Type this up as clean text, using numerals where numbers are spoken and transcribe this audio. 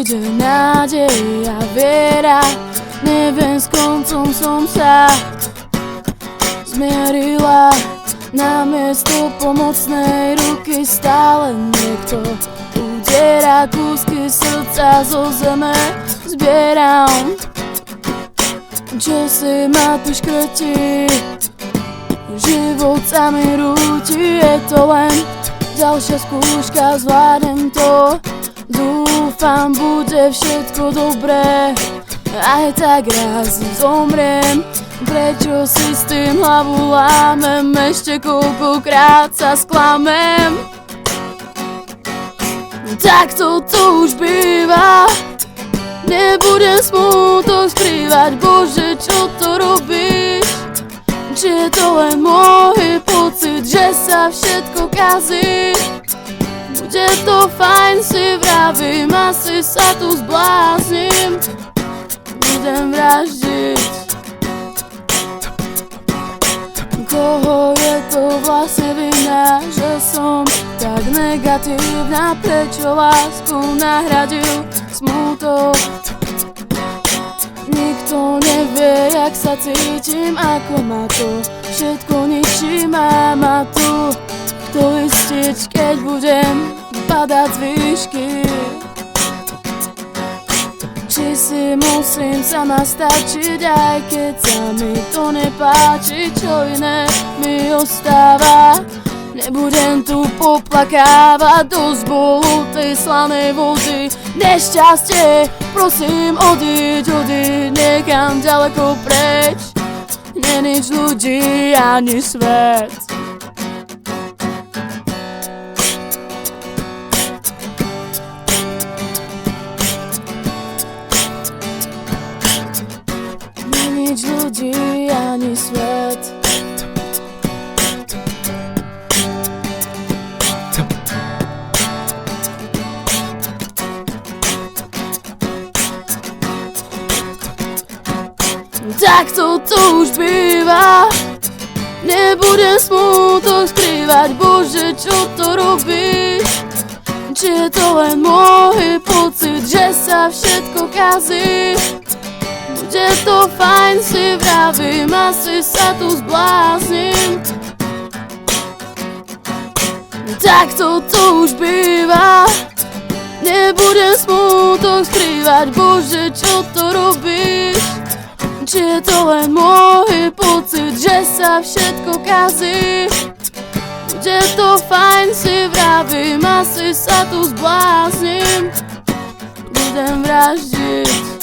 bude nádej a viera. Neviem, s koncom som sa zmierila. Namiesto pomocnej ruky stále niekto udiera. Kúsky srdca zo zeme zbieram. Čo si ma tu škrtí, život sa mi rúti. Je to len ďalšia skúška, zvládnem to. Dúfam, bude všetko dobré, aj tak raz zomriem. Prečo si s tým hlavu lámem, ešte koľkokrát sa sklamem. Tak to už býva, nebudem smutok skrývať. Bože, čo to robíš? Či je to len môj pocit, že sa všetko kazí? Bude to fajn, si vravím, asi sa tu zbláznim. Budem vraždiť. Koho je to vlastne vina, že som tak negatívna? Prečo lásku nahradil smutok? Nikto nevie, jak sa cítim, ako ma to všetko ničí. Mám ma tu kto istiť, keď budem padať z výšky. Či si musím sama stačiť, aj keď sa mi to nepáči. Čo iné mi ostáva? Nebudem tu poplakávať dosť bolu tej slanej vody. Nešťastie, prosím, odíď niekam ďaleko preč. Nenič ľudí ani svet. Nenič ľudí ani svet. Tak to už býva, nebudem smutok skrývať. Bože, čo to robíš? Či je to len môj pocit, že sa všetko kazí? Bude to fajn, si vravím, asi sa tu zbláznim. Tak to už býva, nebudem smutok skrývať. Bože, čo to robíš? Či je to len môj pocit, že sa všetko kazí? Bude to fajn, si vravím, asi sa tu zbláznim. Budem vraždiť.